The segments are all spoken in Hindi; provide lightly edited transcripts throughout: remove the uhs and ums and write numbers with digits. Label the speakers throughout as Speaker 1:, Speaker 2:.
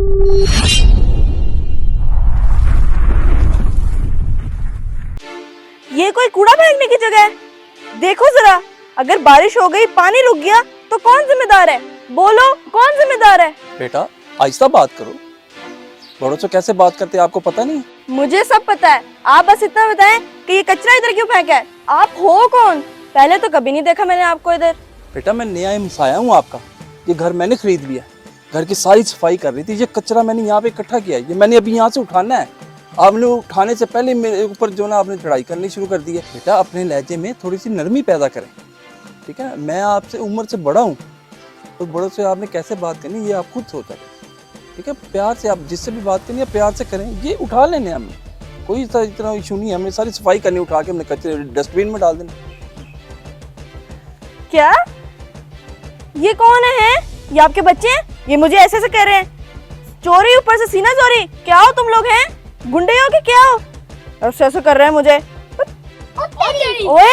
Speaker 1: ये कोई कूड़ा फेंकने की जगह है? देखो जरा, अगर बारिश हो गई, पानी रुक गया तो कौन जिम्मेदार है? बोलो, कौन जिम्मेदार है?
Speaker 2: बेटा आहिस्ता बात करो, बड़ों से कैसे बात करते हैं आपको पता नहीं?
Speaker 1: मुझे सब पता है, आप बस इतना बताएं कि ये कचरा इधर क्यों फेंका है? आप हो कौन? पहले तो कभी नहीं देखा मैंने आपको इधर।
Speaker 2: बेटा मैं नया हमसाया हूँ आपका, ये घर मैंने खरीद लिया, घर की सारी सफाई कर रही थी, ये कचरा मैंने यहाँ पे इकट्ठा किया है, ये मैंने अभी यहाँ से उठाना है। आपने उठाने से पहले मेरे ऊपर जो ना आपने चढ़ाई करनी शुरू कर दी है। बेटा अपने लहजे में थोड़ी सी नरमी पैदा करें, ठीक है? मैं आपसे उम्र से बड़ा हूँ, तो बड़ों से आपने कैसे बात करनी ये आप खुद सोचा, ठीक है? प्यार से आप जिससे भी बात करनी है प्यार से करें। ये उठा लेने हमने, कोई इतना इशू नहीं है, हमने सारी सफाई करनी, उठा के हमने कचरे डस्टबिन में डाल देना।
Speaker 1: क्या? ये कौन है? ये आपके बच्चे हैं? ये मुझे ऐसे से कह रहे हैं चोरी, ऊपर से सीना चोरी। क्या हो तुम लोग? हैं गुंडे हो कि क्या हो? ऐसे ऐसे कर रहे हैं मुझे। ओए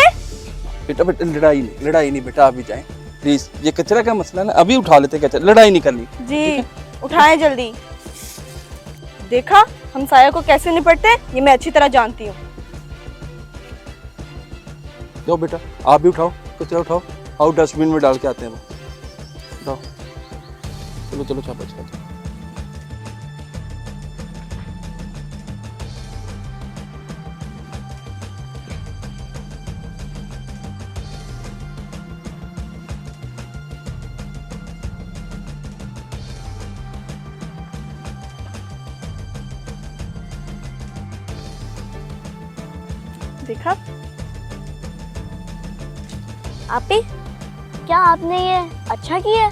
Speaker 2: बेटा बेटा लड़ाई नहीं बेटा, आप भी जाएं प्लीज, ये कचरा का मसला ना, अभी उठा लेते कचरा, लड़ाई नहीं करनी
Speaker 1: जी। उठाएं जल्दी। देखा हमसाया को कैसे निपटते, ये मैं अच्छी तरह जानती हूँ।
Speaker 2: जाओ बेटा आप भी उठाओ, कचरा उठाओ, आओ डस्टबिन में डाल के आते हैं। उठाओ, चलो चलो छापा छापा।
Speaker 1: देखा
Speaker 3: आपी, क्या आपने ये अच्छा किया?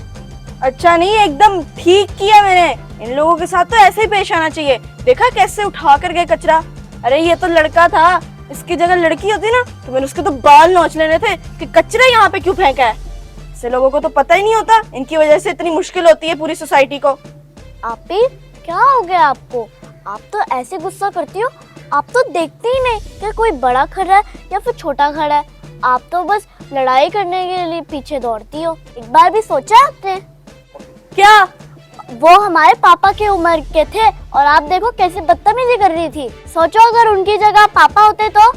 Speaker 1: अच्छा नहीं, एकदम ठीक किया मैंने। इन लोगों के साथ तो ऐसे ही पेश आना चाहिए। देखा कैसे उठा कर गए कचरा। अरे ये तो लड़का था, इसकी जगह लड़की होती ना तो मैंने उसके तो बाल नोच लेने थे कि कचरा यहाँ पे क्यों फेंका है। ऐसे लोगों को तो पता ही नहीं होता, इनकी वजह से इतनी मुश्किल होती है पूरी सोसाइटी को।
Speaker 3: आपी, क्या हो गया आपको? आप तो ऐसे गुस्सा करती हो, आप तो देखते ही नहीं कि कोई बड़ा खड़ा है या फिर छोटा खड़ा है। आप तो बस लड़ाई करने के लिए पीछे दौड़ती हो। एक बार भी सोचा आपने?
Speaker 1: क्या?
Speaker 3: वो हमारे पापा के उम्र के थे और आप देखो कैसे बदतमीजी कर रही थी। सोचो अगर उनकी जगह पापा होते तो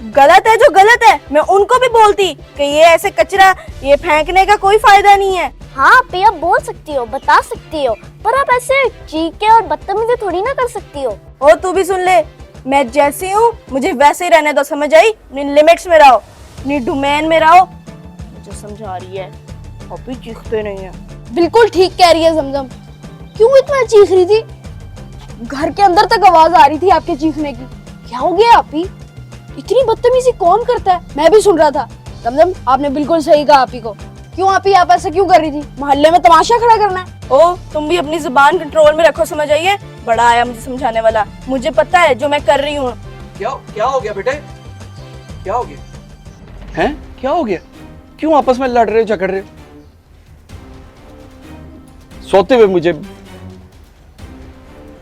Speaker 1: गलत है जो गलत है, मैं उनको भी बोलती कि ये ऐसे कचरा ये फेंकने का कोई फायदा नहीं है।
Speaker 3: हाँ आप आप बोल सकती हो, बता सकती हो, पर आप ऐसे चीख के और बदतमीजी थोड़ी ना कर सकती हो।
Speaker 1: ओ तू भी सुन ले, मैं जैसी हूँ मुझे वैसे ही रहने दो, समझ आई? अपनी लिमिट्स में रहो, अपनी डोमेन में रहो। मुझे समझा रही है, अभी चीखते नहीं है।
Speaker 4: बिल्कुल ठीक कह रही है जमजम। क्यों इतना चीख रही थी? घर के अंदर तक आवाज आ रही थी आपके चीखने की। क्या हो गया आपी? इतनी बदतमीजी कौन करता है? मैं भी सुन रहा था। जमजम आपने बिल्कुल सही कहा आपी को। क्यों आपी आप ऐसा क्यों कर रही थी? मोहल्ले में तमाशा खड़ा करना है?
Speaker 1: ओ तुम भी अपनी जुबान कंट्रोल में रखो, समझ आइए? बड़ा आया मुझे समझाने वाला, मुझे पता है जो मैं कर रही हूँ।
Speaker 2: क्या हो गया बेटे? क्या हो गया हैं? क्या हो गया? क्यों आपस में लड़ रहे हो, झगड़ रहे हो? सोते हुए मुझे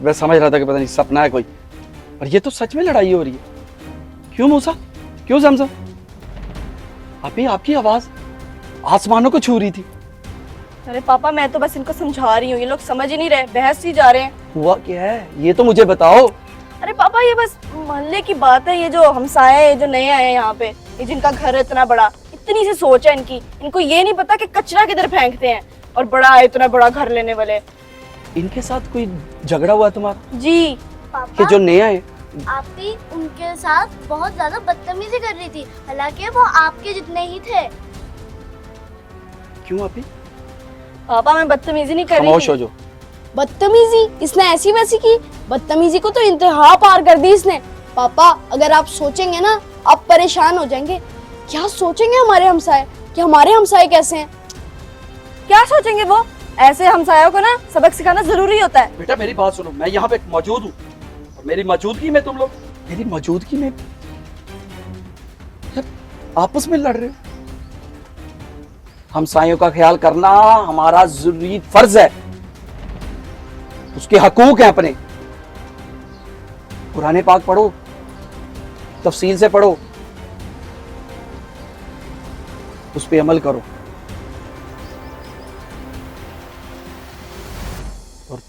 Speaker 2: मैं समझ रहा था कि पता नहीं सपना है कोई, और ये तो सच में लड़ाई हो रही है। क्यों मूसा? क्यों जमजम? अभी आपकी आवाज आसमानों को छू रही थी।
Speaker 1: अरे पापा मैं तो बस इनको समझा रही हूँ, ये लोग समझ ही नहीं रहे, बहस ही जा रहे हैं।
Speaker 2: हुआ क्या है ये तो मुझे बताओ।
Speaker 1: अरे पापा ये बस मोहल्ले की बात है, ये जो हमसाए है, जो नए आए हैं यहाँ पे, ये जिनका घर है इतना बड़ा, इतनी सी सोच है इनकी, इनको ये नहीं पता कि कचरा किधर फेंकते हैं, और बड़ा है इतना बड़ा घर लेने वाले।
Speaker 2: इनके साथ कोई झगड़ा हुआ तुम्हारा?
Speaker 1: जी
Speaker 2: कि जो नया है?
Speaker 3: आपी उनके साथ बहुत ज्यादा बदतमीजी कर रही थी, हालांकि वो आपके जितने ही थे।
Speaker 2: क्यों अभी?
Speaker 1: पापा मैं बदतमीजी नहीं कर रही
Speaker 2: खामोश
Speaker 1: थी।
Speaker 2: हो जो।
Speaker 4: बदतमीजी इसने ऐसी वैसी की? बदतमीजी को तो इंतहा पार कर दी इसने। पापा अगर आप सोचेंगे ना आप परेशान हो जाएंगे। क्या सोचेंगे हमारे हमसाए कि हमारे हमसाए कैसे हैं?
Speaker 1: क्या सोचेंगे वो? ऐसे हमसायों को ना सबक सिखाना जरूरी होता है।
Speaker 2: बेटा मेरी बात सुनो, मैं यहाँ पे मौजूद हूँ, मेरी मौजूदगी में तुम लोग, मेरी मौजूदगी में आपस में लड़ रहे हो। हमसायों का ख्याल करना हमारा जरूरी फर्ज है, उसके हकूक हैं अपने। कुरान पाक पढ़ो, तफसील से पढ़ो, उस पे अमल करो, और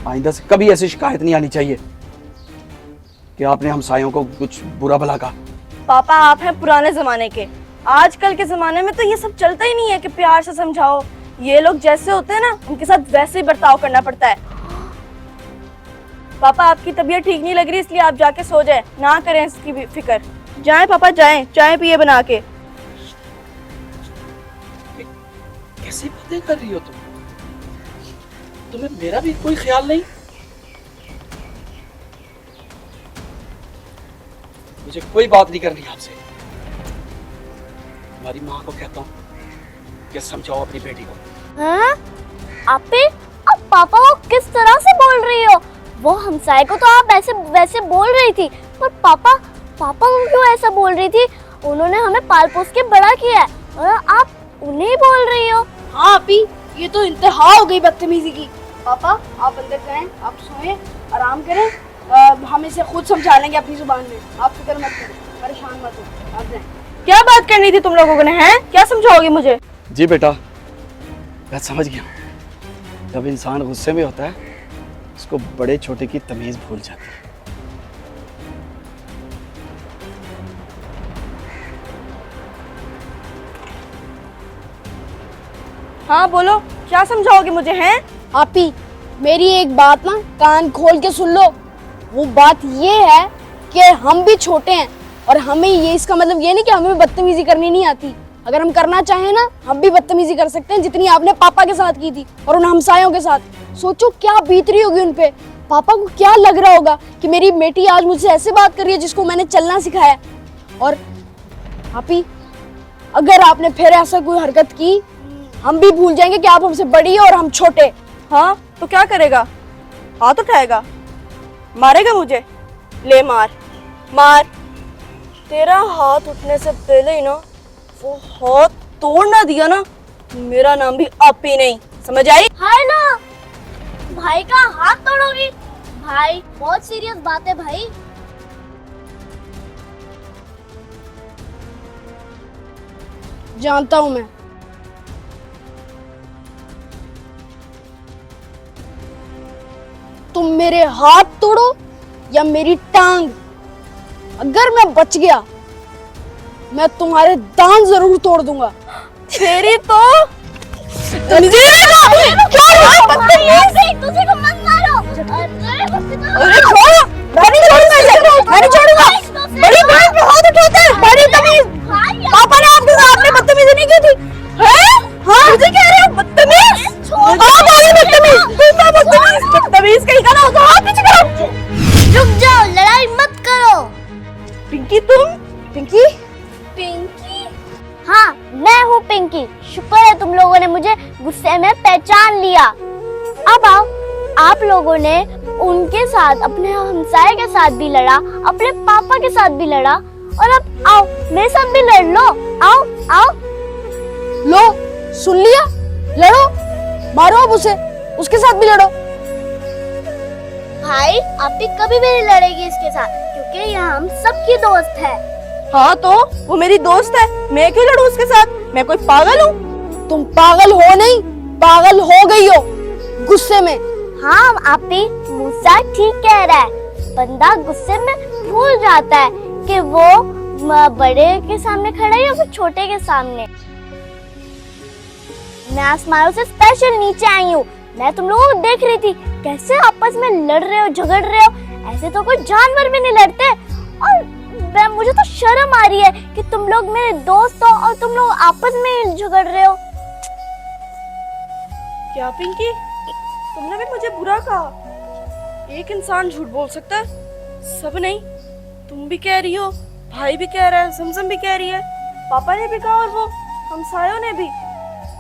Speaker 5: आइंदा से कभी ऐसी शिकायत नहीं आनी चाहिए कि आपने हमसायों को कुछ बुरा भला कहा।
Speaker 1: पापा आप हैं पुराने जमाने के, आजकल के जमाने में तो ये सब चलता ही नहीं है कि प्यार से समझाओ। ये लोग जैसे होते हैं ना, उनके साथ वैसे ही बर्ताव करना पड़ता है। पापा आपकी तबीयत ठीक नहीं लग रही, इसलिए आप जाके सो जाएं, ना करें इसकी भी फिक्र। जाएं पापा जाएं, चाय पिए बना के।
Speaker 2: कैसी बातें कर रही हो तुम? तुम्हें मेरा भी कोई ख्याल नहीं? मुझे कोई बात नहीं करनी आपसे। तुम्हारी माँ को कहता हूँ कि समझाओ अपनी बेटी को।
Speaker 3: हाँ? आप पापा को किस तरह से बोल रही हो? वो हमसाए को तो आप ऐसे वैसे बोल रही थी, पर पापा को क्यों ऐसा बोल रही थी? उन्होंने हमें पाल पोस के बड़ा किया है और आप उन्हें ही बोल रही हो।
Speaker 4: हाँ आपी, ये तो इंतहा हो गई बदतमीजी की। पापा आप अंदर जाएं, आप सोएं, आराम करें। हम इसे खुद समझा लेंगे अपनी जुबान में। आप फिक्र मत करें, परेशान मत हो, आप जाएं।
Speaker 1: क्या बात करनी थी तुम लोगों ने? हैं क्या समझाओगे मुझे?
Speaker 5: जी बेटा, मैं समझ गया। जब इंसान गुस्से में होता है उसको बड़े छोटे की तमीज भूल जाती है।
Speaker 1: हाँ बोलो, क्या समझाओगे मुझे? हैं
Speaker 4: आपी मेरी एक बात ना कान खोल के सुन लो। वो बात ये है कि हम भी छोटे हैं और हमें ये, इसका मतलब ये नहीं कि हमें बदतमीजी करनी नहीं आती। अगर हम करना चाहें ना, हम भी बदतमीजी कर सकते हैं, जितनी आपने पापा के साथ की थी और उन हमसायों के साथ। सोचो क्या बीत रही होगी उन पे। पापा को क्या लग रहा होगा कि मेरी बेटी आज मुझसे ऐसे बात कर रही है जिसको मैंने चलना सिखाया। और आपी अगर आपने फिर ऐसा कोई हरकत की, हम भी भूल जाएंगे कि आप हमसे बड़ी हो और हम छोटे।
Speaker 1: हाँ तो क्या करेगा? हाथ उठाएगा? मारेगा मुझे? ले मार मार। तेरा हाथ उठने से पहले ही ना वो हाथ तोड़ ना दिया ना, मेरा नाम भी आपी नहीं, समझ आई?
Speaker 3: हाय ना, भाई का हाथ तोड़ोगी? भाई बहुत सीरियस बात है भाई।
Speaker 4: जानता हूं मैं। तुम मेरे हाथ तोड़ो या मेरी टांग, अगर मैं बच गया मैं तुम्हारे दांत जरूर तोड़ दूंगा।
Speaker 1: तेरी तो
Speaker 3: दूसरे को मत मारो।
Speaker 1: अरे छोड़ो, मैं नहीं छोड़ूंगा इसे, मैं नहीं छोड़ूंगा। बड़ी बहन पे हाथ उठाते हैं, बड़ी तमीज। पापा ने आपके साथ अपने बदतमीजी नहीं की थी? हैं? हाँ मुझे कह रहे हो बदतमीज? आप आगे बदतमीज, तुम ना बदतमीज, बदतमीज कहीं का ना हो तो हाथ पीछे करो।
Speaker 3: रुक जाओ, लड़ाई मत करो।
Speaker 1: पिंकी तुम? पिंकी?
Speaker 3: पिंकी? हाँ मैं हूँ पिंकी। शुक्र है तुम लोगों ने मुझे गुस्से में पहचान लिया। अब आओ, आप लोगों ने उनके साथ, अपने हमसाये के साथ भी लड़ा, अपने पापा के साथ भी लड़ा, और अब आओ मेरे साथ भी लड़ लो। आओ आओ।
Speaker 4: लो सुन लिया, लड़ो, मारो अब उसे, उसके साथ भी लड़ो।
Speaker 3: भाई आप भी कभी भी नहीं लड़ेगी इसके साथ, क्योंकि यहाँ हम सबकी दोस्त है।
Speaker 1: हाँ तो वो मेरी दोस्त है, मैं क्यों लड़ूं उसके साथ? मैं कोई पागल हूँ?
Speaker 4: तुम पागल हो नहीं, पागल हो गई हो गुस्से में।
Speaker 3: हाँ आपी मूसा ठीक कह रहा है। बंदा गुस्से में भूल जाता है कि वो बड़े के सामने खड़ा है या फिर छोटे के सामने। मैं आसमानों से स्पेशल नीचे आई हूँ। मैं तुम लोगों को देख रही थी कैसे आपस में लड़ रहे हो, झगड़ रहे हो। ऐसे तो कोई जानवर भी नहीं लड़ते। और मुझे तो शर्म आ रही है कि तुम लोग मेरे दोस्त हो और तुम लोग आपस में झगड़ रहे हो।
Speaker 1: क्या पिंकी, तुमने भी मुझे बुरा कहा? एक इंसान झूठ बोल सकता है, सब नहीं। तुम भी कह रही हो, भाई भी कह रहा है, समसम भी कह रही है, पापा ने भी कहा और वो हमसायों ने भी,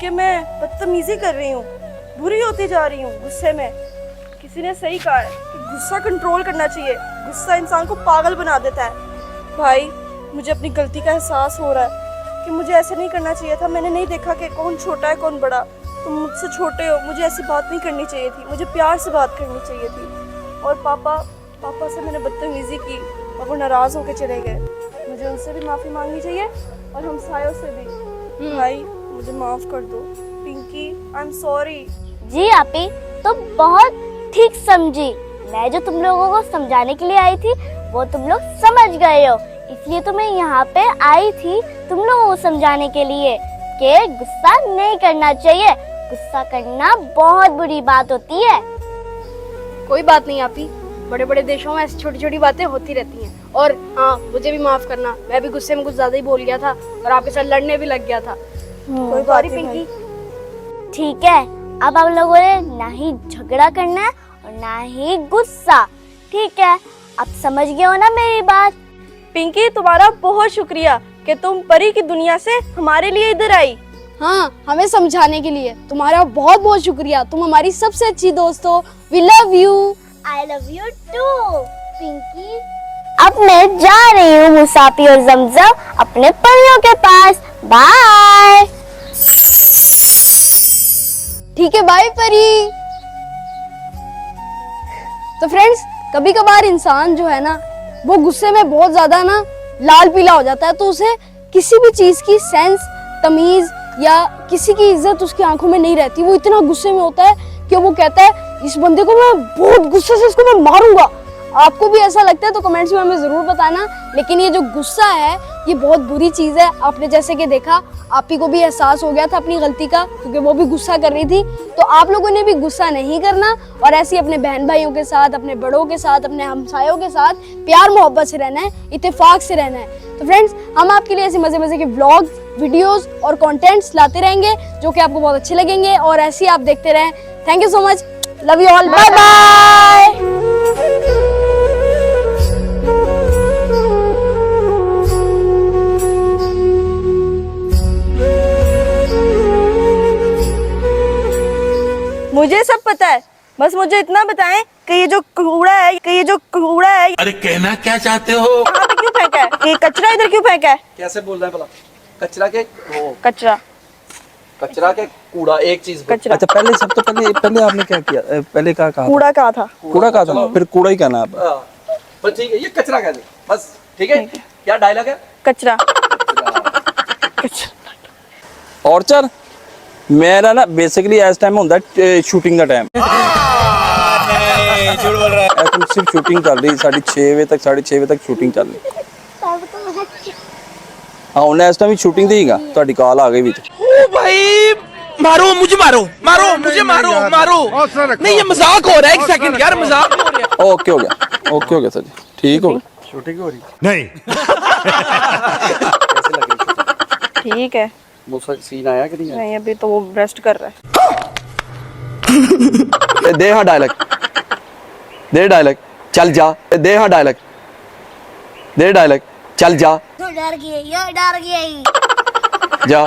Speaker 1: कि मैं बदतमीजी कर रही हूँ, बुरी होती जा रही हूँ गुस्से में। किसी ने सही कहा है कि गुस्सा कंट्रोल करना चाहिए, गुस्सा इंसान को पागल बना देता है। भाई मुझे अपनी गलती का एहसास हो रहा है कि मुझे ऐसे नहीं करना चाहिए था। मैंने नहीं देखा कि कौन छोटा है कौन बड़ा। तुम मुझसे छोटे हो, मुझे ऐसी बात नहीं करनी चाहिए थी, मुझे प्यार से बात करनी चाहिए थी। और पापा से मैंने बदतमीजी की और वो नाराज होकर चले गए। मुझे उनसे भी माफ़ी मांगनी चाहिए और हमसायों से भी। भाई मुझे माफ़ कर दो। Pinky I am sorry.
Speaker 3: जी आपी तो बहुत ठीक समझी। मैं जो तुम लोगों को समझाने के लिए आई थी वो तुम लोग समझ गए हो, इसलिए तो मैं यहाँ पे आई थी तुम लोगों को समझाने के लिए कि गुस्सा नहीं करना चाहिए। गुस्सा करना बहुत बुरी बात होती है।
Speaker 4: कोई बात नहीं आपी, बड़े बड़े देशों में ऐसी छोटी छोटी बातें होती रहती हैं। और हाँ, मुझे भी माफ करना, मैं भी गुस्से में कुछ ज्यादा ही बोल गया था और आपके साथ लड़ने भी लग गया था।
Speaker 1: कोई बात नहीं
Speaker 4: पिंकी।
Speaker 3: ठीक है, अब आप लोगों ने ना ही झगड़ा करना है और ना ही गुस्सा। ठीक है, अब समझ गए हो ना मेरी बात।
Speaker 1: पिंकी, तुम्हारा बहुत शुक्रिया कि तुम परी की दुनिया से हमारे लिए इधर आई।
Speaker 4: हाँ, हमें समझाने के लिए तुम्हारा बहुत बहुत शुक्रिया। तुम हमारी सबसे अच्छी दोस्त हो। We love you.
Speaker 3: I love you too, Pinky. अब मैं जा रही हूँ मुसाफी और जमजम अपने परियों के पास। बाय।
Speaker 4: ठीक है, बाय परी। तो फ्रेंड्स, कभी कभार इंसान जो है ना, वो गुस्से में बहुत ज्यादा ना लाल पीला हो जाता है, तो उसे किसी भी चीज की सेंस, तमीज या किसी की इज्जत उसकी आंखों में नहीं रहती। वो इतना गुस्से में होता है कि वो कहता है इस बंदे को मैं बहुत गुस्से से इसको मैं मारूंगा। आपको भी ऐसा लगता है तो कमेंट्स में हमें जरूर बताना। लेकिन ये जो गुस्सा है ये बहुत बुरी चीज है। आपने जैसे कि देखा, आपी को भी एहसास हो गया था अपनी गलती का, क्योंकि वो भी गुस्सा कर रही थी। तो आप लोगों ने भी गुस्सा नहीं करना और ऐसे ही अपने बहन भाइयों के साथ, अपने बड़ों के साथ, अपने हमसायों के साथ प्यार मोहब्बत से रहना है, इत्तेफाक से रहना है। तो फ्रेंड्स, हम आपके लिए ऐसे मजे मजे के व्लॉग्स, वीडियोस और कंटेंट्स लाते रहेंगे जो कि आपको बहुत अच्छे लगेंगे और ऐसे ही आप देखते रहें। Thank you so much, love you all, bye bye.
Speaker 1: मुझे सब पता है, बस मुझे इतना बताएं कि ये जो कूड़ा है
Speaker 6: अरे कहना क्या चाहते हो?
Speaker 1: यहाँ पे क्यों फेंका है? ये कचरा इधर क्यों फेंका है?
Speaker 2: कैसे बोल रहे हैं भला? कचरा के वो
Speaker 1: कचरा
Speaker 2: के कूड़ा एक चीज।
Speaker 1: कचरा।
Speaker 2: अच्छा, पहले सब तो पहले आपने क्या किया? पहले क्या कहा?
Speaker 1: कूड़ा कहा था।
Speaker 2: कूड़ा कहा था, फिर कूड़ा ही कहना आप।
Speaker 5: बस ठीक है, ये कचरा कह दे बस। ठीक है, क्या डायलॉग है?
Speaker 1: कचरा।
Speaker 2: और चल मेरा ना बेसिकली इस टाइम होता है शूटिंग का टाइम।
Speaker 6: झूठ बोल रहा है।
Speaker 2: तुम सिर्फ शूटिंग चल रही, 6:30 बजे तक 6:30 बजे तक शूटिंग चल रही। हाँ, उन्हें इस टाइम शूटिंग देगा, तो कॉल आ गई भी।
Speaker 6: ओ भाई, मारो मुझे, मारो मुझे, मारो। नहीं, ये मजाक हो रहा है। एक सेकंड यार, मजाक हो रहा है।
Speaker 2: ओके हो गया सर जी, ठीक हो गया।
Speaker 5: शूटिंग हो रही
Speaker 6: नहीं।
Speaker 5: कैसे लग रही?
Speaker 1: ठीक है।
Speaker 5: वो सीन आया कि नहीं आया?
Speaker 1: नहीं, अभी तो वो रेस्ट कर रहा है।
Speaker 5: दे हाँ डायलॉग, चल जा। दे हाँ डायलॉग, चल जा।
Speaker 3: डर गई
Speaker 5: जा।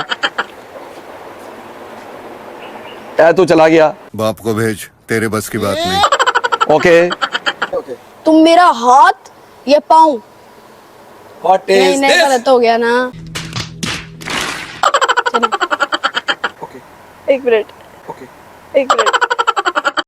Speaker 5: ऐ तू चला गया।
Speaker 7: बाप को भेज, तेरे बस की बात नहीं।
Speaker 5: ओके।
Speaker 4: तुम मेरा हाथ या पाँव? नहीं, गलत हो गया ना।
Speaker 1: एक मिनट।